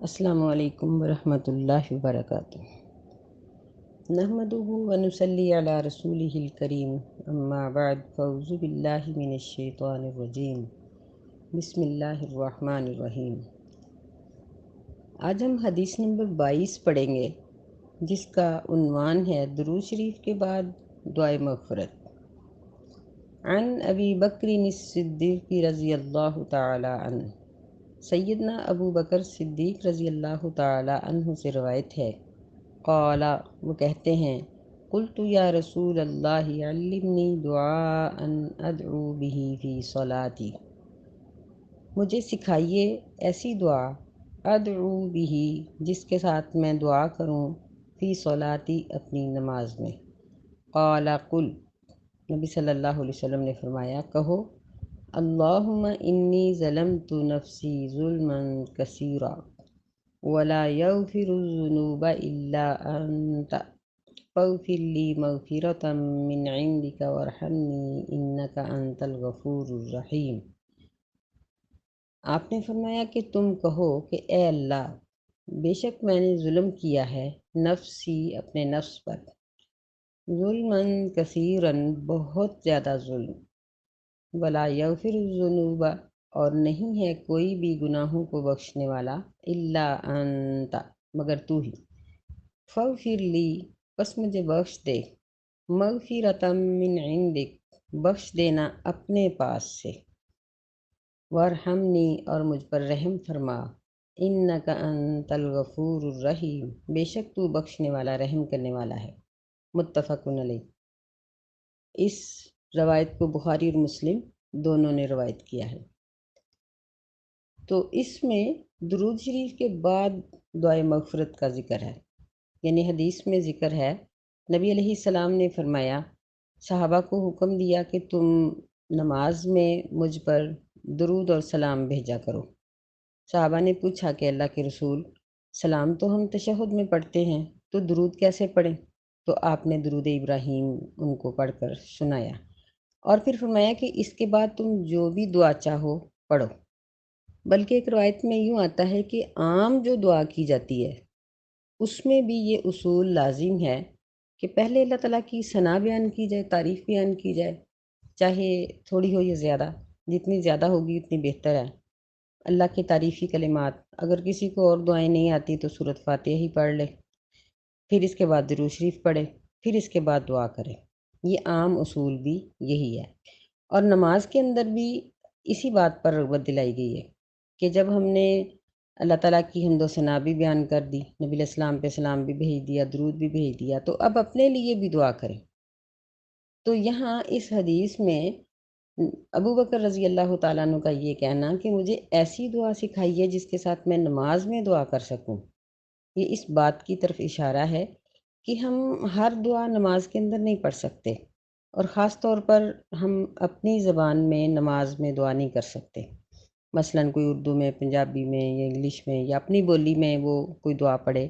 السلام علیکم ورحمۃ اللہ وبرکاتہ۔ نحمدہ ونصلی علی رسولہ الکریم، اما بعد فاعوذ باللہ من الشیطان الرجیم، بسم اللہ الرحمن الرحیم۔ آج ہم حدیث نمبر 22 پڑھیں گے، جس کا عنوان ہے درود شریف کے بعد دعائے مغفرت۔ عن ابی بکر الصدیق رضی اللہ تعالی عنہ، سیدنا ابو بکر صدیق رضی اللہ تعالی عنہ سے روایت ہے، قال، وہ کہتے ہیں، قلت یا رسول اللہ علمنی دعاء ادعو بہ فی صلاتی، مجھے سکھائیے ایسی دعا ادعو بہ، جس کے ساتھ میں دعا کروں فی صلاتی، اپنی نماز میں۔ قال قل، نبی صلی اللہ علیہ وسلم نے فرمایا، کہو، اللہم انی ظلمت نفسی ظلما کثیرا ولا یغفر الذنوب الا انت فاغفر لی مغفرۃ من عندک وارحمنی انک انت الغفور الرحیم۔ آپ نے فرمایا کہ تم کہو کہ اے اللہ، بے شک میں نے ظلم کیا ہے نفسی، اپنے نفس پر، ظلماً کثیراً، بہت زیادہ ظلم، ولا یغفر الذنوب، اور نہیں ہے کوئی بھی گناہوں کو بخشنے والا، الا انت، مگر تو ہی، فاغفر لی، پس مجھے بخش دے، مغفرۃ من عندک، بخش دینا اپنے پاس سے، وارحمنی، اور مجھ پر رحم فرما، انک انت الغفور الرحیم، بے شک تو بخشنے والا، رحم کرنے والا ہے۔ متفق علیہ۔ اس روایت کو بخاری اور مسلم دونوں نے روایت کیا ہے۔ تو اس میں درود شریف کے بعد دعائے مغفرت کا ذکر ہے، یعنی حدیث میں ذکر ہے، نبی علیہ السلام نے فرمایا، صحابہ کو حکم دیا کہ تم نماز میں مجھ پر درود اور سلام بھیجا کرو۔ صحابہ نے پوچھا کہ اللہ کے رسول، سلام تو ہم تشہد میں پڑھتے ہیں، تو درود کیسے پڑھیں؟ تو آپ نے درود ابراہیم ان کو پڑھ کر سنایا، اور پھر فرمایا کہ اس کے بعد تم جو بھی دعا چاہو پڑھو۔ بلکہ ایک روایت میں یوں آتا ہے کہ عام جو دعا کی جاتی ہے اس میں بھی یہ اصول لازم ہے کہ پہلے اللہ تعالیٰ کی ثنا بیان کی جائے، تعریف بیان کی جائے، چاہے تھوڑی ہو یا زیادہ، جتنی زیادہ ہوگی اتنی بہتر ہے۔ اللہ کے تعریفی کلمات، اگر کسی کو اور دعائیں نہیں آتی تو سورۃ فاتحہ ہی پڑھ لے، پھر اس کے بعد درود شریف پڑھے، پھر اس کے بعد دعا کرے۔ یہ عام اصول بھی یہی ہے، اور نماز کے اندر بھی اسی بات پر رغبت دلائی گئی ہے کہ جب ہم نے اللہ تعالیٰ کی حمد و ثنا بھی بیان کر دی، نبی علیہ السلام پہ سلام بھی بھیج دیا، درود بھی بھیج دیا، تو اب اپنے لیے بھی دعا کریں۔ تو یہاں اس حدیث میں ابو بکر رضی اللہ تعالیٰ عنہ کا یہ کہنا کہ مجھے ایسی دعا سکھائیے جس کے ساتھ میں نماز میں دعا کر سکوں، یہ اس بات کی طرف اشارہ ہے کہ ہم ہر دعا نماز کے اندر نہیں پڑھ سکتے، اور خاص طور پر ہم اپنی زبان میں نماز میں دعا نہیں کر سکتے۔ مثلاً کوئی اردو میں، پنجابی میں، یا انگلش میں، یا اپنی بولی میں وہ کوئی دعا پڑھے،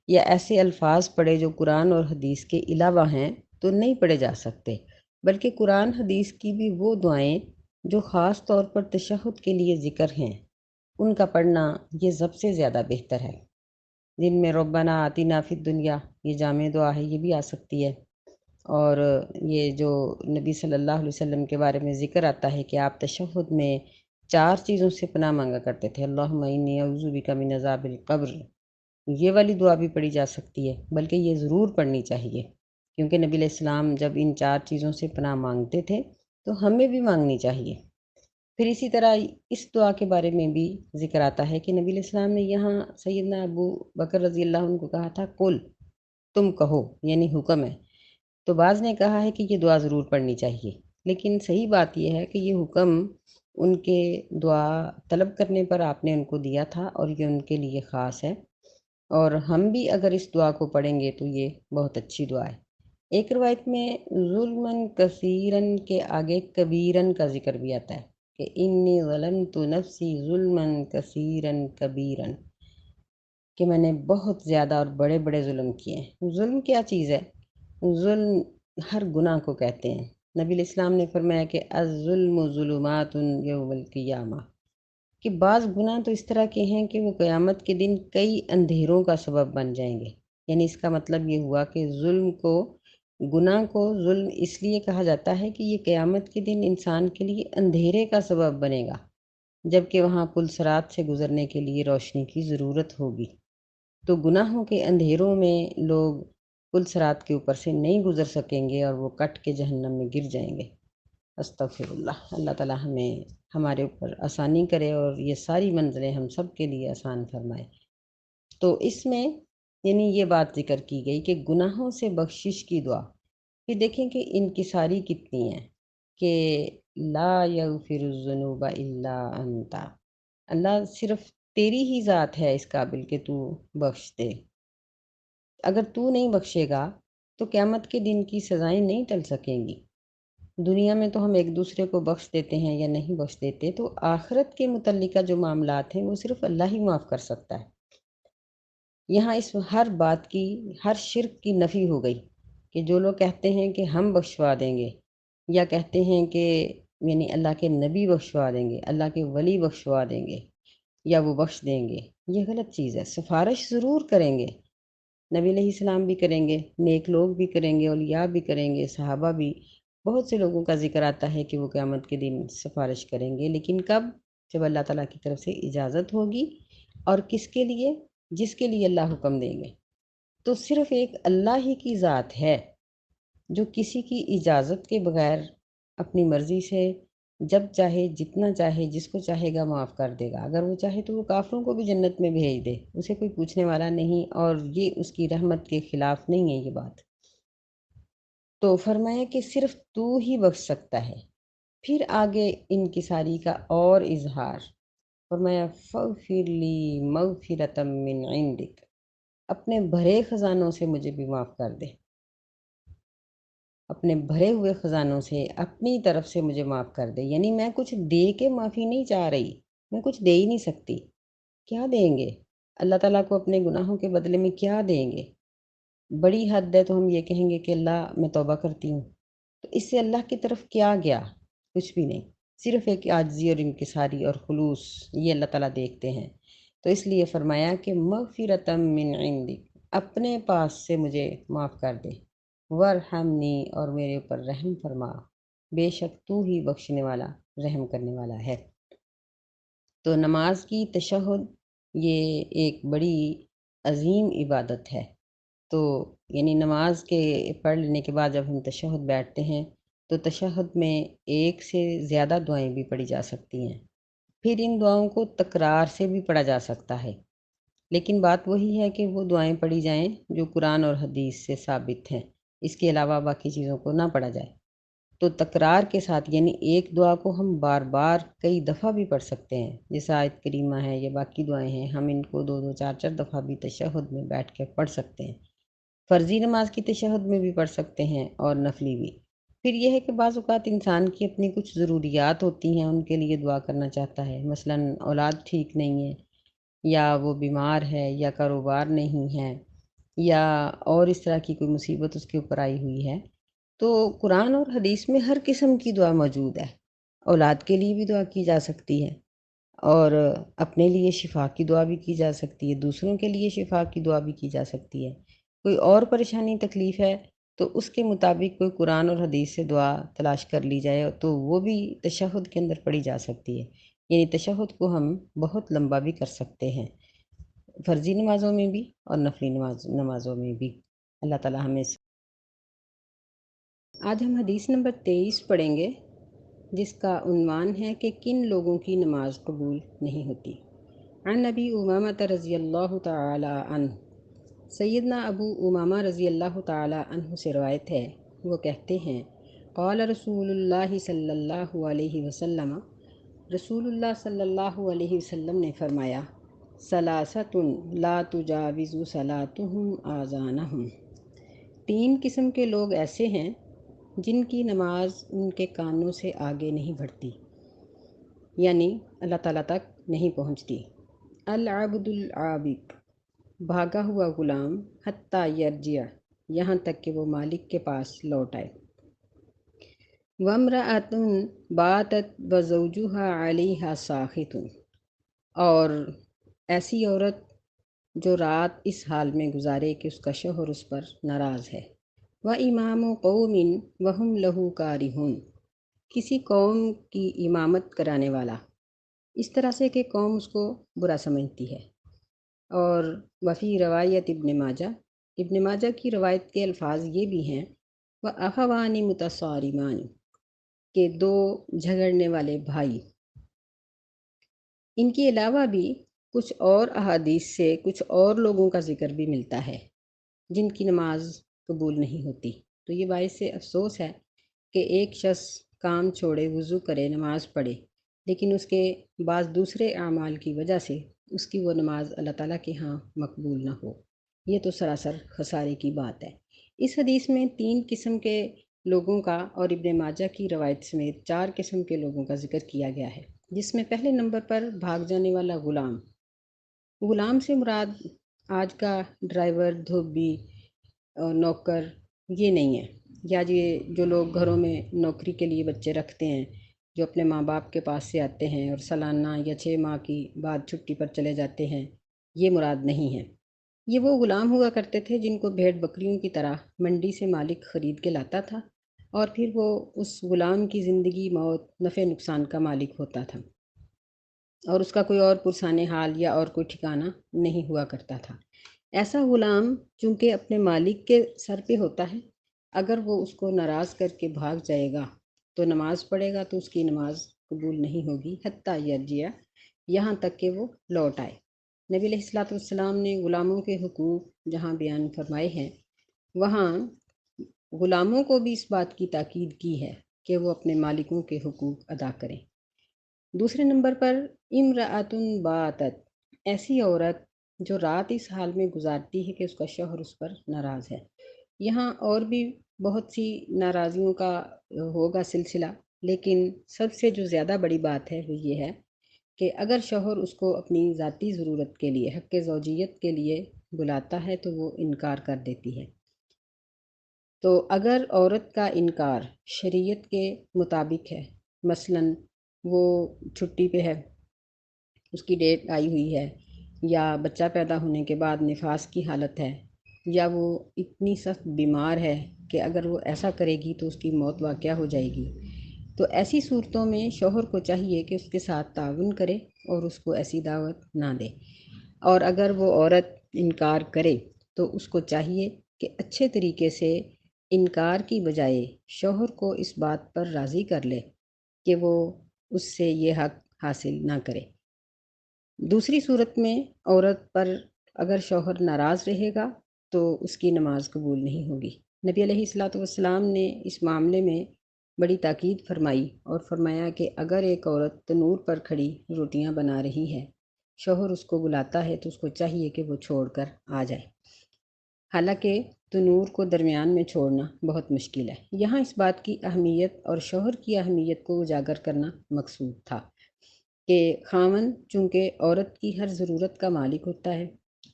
یا ایسے الفاظ پڑھے جو قرآن اور حدیث کے علاوہ ہیں، تو نہیں پڑھے جا سکتے، بلکہ قرآن حدیث کی بھی وہ دعائیں جو خاص طور پر تشہد کے لیے ذکر ہیں، ان کا پڑھنا یہ سب سے زیادہ بہتر ہے، جن میں ربنا آتنا فی الدنیا، یہ جامع دعا ہے، یہ بھی آ سکتی ہے، اور یہ جو نبی صلی اللہ علیہ وسلم کے بارے میں ذکر آتا ہے کہ آپ تشہد میں 4 چیزوں سے پناہ مانگا کرتے تھے، اللہم انی اعوذ بک من عذاب القبر، یہ والی دعا بھی پڑھی جا سکتی ہے، بلکہ یہ ضرور پڑھنی چاہیے، کیونکہ نبی علیہ السلام جب ان 4 چیزوں سے پناہ مانگتے تھے تو ہمیں بھی مانگنی چاہیے۔ پھر اسی طرح اس دعا کے بارے میں بھی ذکر آتا ہے کہ نبی علیہ السلام نے یہاں سیدنا ابو بکر رضی اللہ عنہ کو کہا تھا، قل، تم کہو، یعنی حکم ہے، تو بعض نے کہا ہے کہ یہ دعا ضرور پڑھنی چاہیے، لیکن صحیح بات یہ ہے کہ یہ حکم ان کے دعا طلب کرنے پر آپ نے ان کو دیا تھا، اور یہ ان کے لیے خاص ہے، اور ہم بھی اگر اس دعا کو پڑھیں گے تو یہ بہت اچھی دعا ہے۔ ایک روایت میں ظلمن کثیرن کے آگے کبیرن کا ذکر بھی آتا ہے کہ انی ظلمت نفسی ظلمن کثیرن کبیرن، کہ میں نے بہت زیادہ اور بڑے بڑے ظلم کیے ہیں۔ ظلم کیا چیز ہے؟ ظلم ہر گناہ کو کہتے ہیں۔ نبی علیہ السلام نے فرمایا کہ الظلم ظلمات یوم القیامہ، کہ بعض گناہ تو اس طرح کے ہیں کہ وہ قیامت کے دن کئی اندھیروں کا سبب بن جائیں گے۔ یعنی اس کا مطلب یہ ہوا کہ گناہ کو ظلم اس لیے کہا جاتا ہے کہ یہ قیامت کے دن انسان کے لیے اندھیرے کا سبب بنے گا، جبکہ وہاں پل صراط سے گزرنے کے لیے روشنی کی ضرورت ہوگی۔ تو گناہوں کے اندھیروں میں لوگ پل صراط کے اوپر سے نہیں گزر سکیں گے اور وہ کٹ کے جہنم میں گر جائیں گے۔ استغفر اللہ۔ اللہ تعالیٰ ہمارے اوپر آسانی کرے اور یہ ساری منزلیں ہم سب کے لیے آسان فرمائے۔ تو اس میں یعنی یہ بات ذکر کی گئی کہ گناہوں سے بخشش کی دعا، پھر دیکھیں کہ انکساری کتنی ہے کہ لا یغفر الذنوب الا انت، اللہ صرف تیری ہی ذات ہے اس قابل کہ تو بخش دے۔ اگر تو نہیں بخشے گا تو قیامت کے دن کی سزائیں نہیں ٹل سکیں گی۔ دنیا میں تو ہم ایک دوسرے کو بخش دیتے ہیں یا نہیں بخش دیتے، تو آخرت کے متعلقہ جو معاملات ہیں وہ صرف اللہ ہی معاف کر سکتا ہے۔ یہاں اس ہر بات کی، ہر شرک کی نفی ہو گئی کہ جو لوگ کہتے ہیں کہ ہم بخشوا دیں گے، یا کہتے ہیں کہ یعنی اللہ کے نبی بخشوا دیں گے، اللہ کے ولی بخشوا دیں گے یا وہ بخش دیں گے، یہ غلط چیز ہے۔ سفارش ضرور کریں گے، نبی علیہ السلام بھی کریں گے، نیک لوگ بھی کریں گے، اولیاء بھی کریں گے، صحابہ بھی، بہت سے لوگوں کا ذکر آتا ہے کہ وہ قیامت کے دن سفارش کریں گے، لیکن کب؟ جب اللہ تعالیٰ کی طرف سے اجازت ہوگی، اور کس کے لیے؟ جس کے لیے اللہ حکم دیں گے۔ تو صرف ایک اللہ ہی کی ذات ہے جو کسی کی اجازت کے بغیر اپنی مرضی سے جب چاہے، جتنا چاہے، جس کو چاہے گا معاف کر دے گا۔ اگر وہ چاہے تو وہ کافروں کو بھی جنت میں بھیج دے، اسے کوئی پوچھنے والا نہیں، اور یہ اس کی رحمت کے خلاف نہیں ہے یہ بات۔ تو فرمایا کہ صرف تو ہی بخش سکتا ہے۔ پھر آگے انکساری کا اور اظہار، فرمایا فاغفر لی مغفرۃ من عندک، اپنے بھرے خزانوں سے مجھے بھی معاف کر دے، اپنے بھرے ہوئے خزانوں سے اپنی طرف سے مجھے معاف کر دے۔ یعنی میں کچھ دے کے معافی نہیں چاہ رہی، میں کچھ دے ہی نہیں سکتی، کیا دیں گے اللہ تعالیٰ کو اپنے گناہوں کے بدلے میں؟ کیا دیں گے؟ بڑی حد ہے تو ہم یہ کہیں گے کہ اللہ میں توبہ کرتی ہوں، تو اس سے اللہ کی طرف کیا گیا؟ کچھ بھی نہیں، صرف ایک عاجزی اور انکساری اور خلوص، یہ اللہ تعالیٰ دیکھتے ہیں۔ تو اس لیے فرمایا کہ مغفرۃ من عندک، اپنے پاس سے مجھے معاف کر دے، ورحمنی، اور میرے اوپر رحم فرما، بے شک تو ہی بخشنے والا، رحم کرنے والا ہے۔ تو نماز کی تشہد یہ ایک بڑی عظیم عبادت ہے۔ تو یعنی نماز کے پڑھ لینے کے بعد جب ہم تشہد بیٹھتے ہیں تو تشہد میں ایک سے زیادہ دعائیں بھی پڑھی جا سکتی ہیں، پھر ان دعاؤں کو تکرار سے بھی پڑھا جا سکتا ہے، لیکن بات وہی ہے کہ وہ دعائیں پڑھی جائیں جو قرآن اور حدیث سے ثابت ہیں، اس کے علاوہ باقی چیزوں کو نہ پڑھا جائے۔ تو تکرار کے ساتھ یعنی ایک دعا کو ہم بار بار کئی دفعہ بھی پڑھ سکتے ہیں، جیسے آیت کریمہ ہے یا باقی دعائیں ہیں، ہم ان کو دو دو چار چار دفعہ بھی تشہد میں بیٹھ کے پڑھ سکتے ہیں۔ فرضی نماز کی تشہد میں بھی پڑھ سکتے ہیں اور نفلی بھی۔ پھر یہ ہے کہ بعض اوقات انسان کی اپنی کچھ ضروریات ہوتی ہیں، ان کے لیے دعا کرنا چاہتا ہے، مثلاً اولاد ٹھیک نہیں ہے، یا وہ بیمار ہے، یا کاروبار نہیں ہے، یا اور اس طرح کی کوئی مصیبت اس کے اوپر آئی ہوئی ہے، تو قرآن اور حدیث میں ہر قسم کی دعا موجود ہے۔ اولاد کے لیے بھی دعا کی جا سکتی ہے، اور اپنے لیے شفا کی دعا بھی کی جا سکتی ہے، دوسروں کے لیے شفا کی دعا بھی کی جا سکتی ہے۔ کوئی اور پریشانی تکلیف ہے تو اس کے مطابق کوئی قرآن اور حدیث سے دعا تلاش کر لی جائے تو وہ بھی تشہد کے اندر پڑھی جا سکتی ہے۔ یعنی تشہد کو ہم بہت لمبا بھی کر سکتے ہیں، فرضی نمازوں میں بھی اور نفلی نمازوں میں بھی۔ اللہ تعالیٰ ہمیں آج ہم حدیث نمبر 23 پڑھیں گے، جس کا عنوان ہے کہ کن لوگوں کی نماز قبول نہیں ہوتی۔ عن نبی امامہ رضی اللہ تعالی عنہ، سیدنا ابو امامہ رضی اللہ تعالی عنہ سے روایت ہے، وہ کہتے ہیں قال رسول اللہ صلی اللہ علیہ وسلم، رسول اللہ صلی اللہ علیہ وسلم نے فرمایا، ثلاثۃ لا تجاوز صلاتہم آذانہم، تین قسم کے لوگ ایسے ہیں جن کی نماز ان کے کانوں سے آگے نہیں بڑھتی، یعنی اللہ تعالیٰ تک نہیں پہنچتی۔ العبد العابق، بھاگا ہوا غلام، حتیٰ یرجع، یہاں تک کہ وہ مالک کے پاس لوٹ آئے۔ وامرأۃ باتت وزوجها علیہا ساخط، اور ایسی عورت جو رات اس حال میں گزارے کہ اس کا شوہر اس پر ناراض ہے۔ وَإِمَامُ قَوْمٍ وَهُمْ لَهُ كَارِهُونَ، کسی قوم کی امامت کرانے والا اس طرح سے کہ قوم اس کو برا سمجھتی ہے۔ اور وفی روایت ابن ماجہ کی روایت کے الفاظ یہ بھی ہیں، وَأَخَوَانِ مُتَصَارِمَانِ، کہ دو جھگڑنے والے بھائی۔ ان کے علاوہ بھی کچھ اور احادیث سے کچھ اور لوگوں کا ذکر بھی ملتا ہے جن کی نماز قبول نہیں ہوتی۔ تو یہ باعث افسوس ہے کہ ایک شخص کام چھوڑے، وضو کرے، نماز پڑھے، لیکن اس کے بعض دوسرے اعمال کی وجہ سے اس کی وہ نماز اللہ تعالیٰ کے ہاں مقبول نہ ہو۔ یہ تو سراسر خسارے کی بات ہے۔ اس حدیث میں 3 قسم کے لوگوں کا اور ابن ماجہ کی روایت سمیت 4 قسم کے لوگوں کا ذکر کیا گیا ہے، جس میں پہلے نمبر پر بھاگ جانے والا غلام۔ غلام سے مراد آج کا ڈرائیور، دھوبی اور نوکر یہ نہیں ہے، یا یہ جو لوگ گھروں میں نوکری کے لیے بچے رکھتے ہیں، جو اپنے ماں باپ کے پاس سے آتے ہیں اور سالانہ یا 6 ماہ کی بعد چھٹی پر چلے جاتے ہیں، یہ مراد نہیں ہے۔ یہ وہ غلام ہوا کرتے تھے جن کو بھیڑ بکریوں کی طرح منڈی سے مالک خرید کے لاتا تھا، اور پھر وہ اس غلام کی زندگی، موت، نفع نقصان کا مالک ہوتا تھا، اور اس کا کوئی اور پرسان حال یا اور کوئی ٹھکانہ نہیں ہوا کرتا تھا۔ ایسا غلام چونکہ اپنے مالک کے سر پہ ہوتا ہے، اگر وہ اس کو ناراض کر کے بھاگ جائے گا تو نماز پڑھے گا تو اس کی نماز قبول نہیں ہوگی، حتیٰ یرجع، یہاں تک کہ وہ لوٹ آئے۔ نبی علیہ الصلوۃ والسلام نے غلاموں کے حقوق جہاں بیان فرمائے ہیں، وہاں غلاموں کو بھی اس بات کی تاکید کی ہے کہ وہ اپنے مالکوں کے حقوق ادا کریں۔ دوسرے نمبر پر امرأۃ باتت، ایسی عورت جو رات اس حال میں گزارتی ہے کہ اس کا شوہر اس پر ناراض ہے۔ یہاں اور بھی بہت سی ناراضیوں کا ہوگا سلسلہ، لیکن سب سے جو زیادہ بڑی بات ہے وہ یہ ہے کہ اگر شوہر اس کو اپنی ذاتی ضرورت کے لیے، حق زوجیت کے لیے بلاتا ہے تو وہ انکار کر دیتی ہے۔ تو اگر عورت کا انکار شریعت کے مطابق ہے، مثلاً وہ چھٹی پہ ہے، اس کی ڈیٹ آئی ہوئی ہے، یا بچہ پیدا ہونے کے بعد نفاس کی حالت ہے، یا وہ اتنی سخت بیمار ہے کہ اگر وہ ایسا کرے گی تو اس کی موت واقع ہو جائے گی، تو ایسی صورتوں میں شوہر کو چاہیے کہ اس کے ساتھ تعاون کرے اور اس کو ایسی دعوت نہ دے۔ اور اگر وہ عورت انکار کرے تو اس کو چاہیے کہ اچھے طریقے سے انکار کی بجائے شوہر کو اس بات پر راضی کر لے کہ وہ اس سے یہ حق حاصل نہ کرے۔ دوسری صورت میں عورت پر اگر شوہر ناراض رہے گا تو اس کی نماز قبول نہیں ہوگی۔ نبی علیہ الصلوۃ والسلام نے اس معاملے میں بڑی تاکید فرمائی اور فرمایا کہ اگر ایک عورت تنور پر کھڑی روٹیاں بنا رہی ہے، شوہر اس کو بلاتا ہے تو اس کو چاہیے کہ وہ چھوڑ کر آ جائے، حالانکہ تنور کو درمیان میں چھوڑنا بہت مشکل ہے۔ یہاں اس بات کی اہمیت اور شوہر کی اہمیت کو اجاگر کرنا مقصود تھا کہ خاوند چونکہ عورت کی ہر ضرورت کا مالک ہوتا ہے،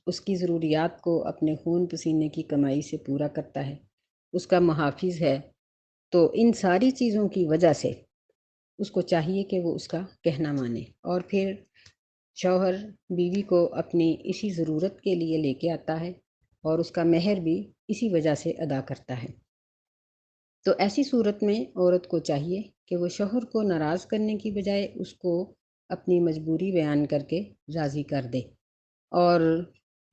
اس کی ضروریات کو اپنے خون پسینے کی کمائی سے پورا کرتا ہے، اس کا محافظ ہے، تو ان ساری چیزوں کی وجہ سے اس کو چاہیے کہ وہ اس کا کہنا مانے، اور پھر شوہر بیوی کو اپنی اسی ضرورت کے لیے لے کے آتا ہے اور اس کا مہر بھی اسی وجہ سے ادا کرتا ہے۔ تو ایسی صورت میں عورت کو چاہیے کہ وہ شوہر کو ناراض کرنے کی بجائے اس کو اپنی مجبوری بیان کر کے راضی کر دے، اور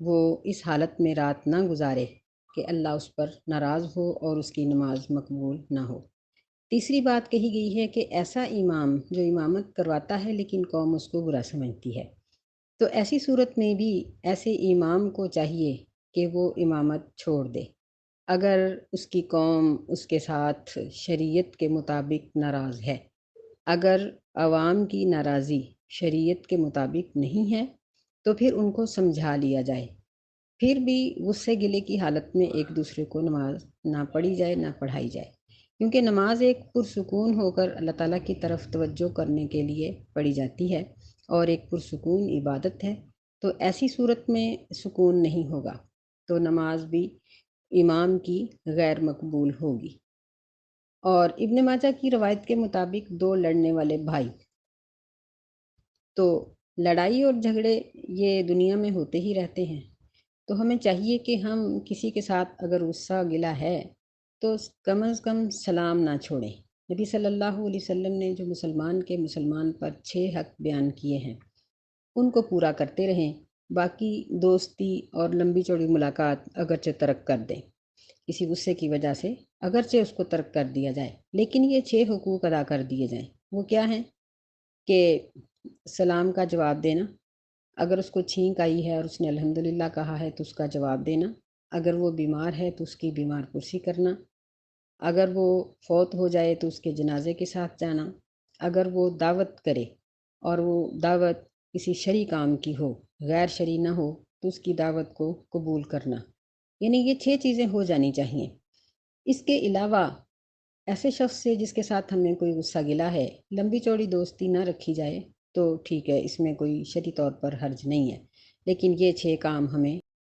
وہ اس حالت میں رات نہ گزارے کہ اللہ اس پر ناراض ہو اور اس کی نماز مقبول نہ ہو۔ تیسری بات کہی گئی ہے کہ ایسا امام جو امامت کرواتا ہے لیکن قوم اس کو برا سمجھتی ہے، تو ایسی صورت میں بھی ایسے امام کو چاہیے کہ وہ امامت چھوڑ دے۔ اگر اس کی قوم اس کے ساتھ شریعت کے مطابق ناراض ہے، اگر عوام کی ناراضی شریعت کے مطابق نہیں ہے تو پھر ان کو سمجھا لیا جائے، پھر بھی غصے گلے کی حالت میں ایک دوسرے کو نماز نہ پڑھی جائے، نہ پڑھائی جائے، کیونکہ نماز ایک پرسکون ہو کر اللہ تعالیٰ کی طرف توجہ کرنے کے لیے پڑھی جاتی ہے اور ایک پرسکون عبادت ہے۔ تو ایسی صورت میں سکون نہیں ہوگا تو نماز بھی امام کی غیر مقبول ہوگی۔ اور ابن ماجہ کی روایت کے مطابق 2 لڑنے والے بھائی، تو لڑائی اور جھگڑے یہ دنیا میں ہوتے ہی رہتے ہیں، تو ہمیں چاہیے کہ ہم کسی کے ساتھ اگر غصہ گلہ ہے تو کم از کم سلام نہ چھوڑیں۔ نبی صلی اللہ علیہ وسلم نے جو مسلمان پر 6 حق بیان کیے ہیں ان کو پورا کرتے رہیں، باقی دوستی اور لمبی چوڑی ملاقات اگرچہ ترک کر دیں، کسی غصے کی وجہ سے اگرچہ اس کو ترک کر دیا جائے، لیکن یہ 6 حقوق ادا کر دیے جائیں۔ وہ کیا ہیں کہ سلام کا جواب دینا، اگر اس کو چھینک آئی ہے اور اس نے الحمدللہ کہا ہے تو اس کا جواب دینا، اگر وہ بیمار ہے تو اس کی بیمار پرسی کرنا، اگر وہ فوت ہو جائے تو اس کے جنازے کے ساتھ جانا، اگر وہ دعوت کرے اور وہ دعوت کسی شرعی کام کی ہو، غیر شرعی نہ ہو، تو اس کی دعوت کو قبول کرنا، یعنی یہ 6 چیزیں ہو جانی چاہیے۔ اس کے علاوہ ایسے شخص سے جس کے ساتھ ہمیں کوئی غصہ گلا ہے لمبی چوڑی دوستی نہ رکھی جائے تو ٹھیک ہے، اس میں کوئی شرعی طور پر حرج نہیں ہے، لیکن یہ 6 کام ہمیں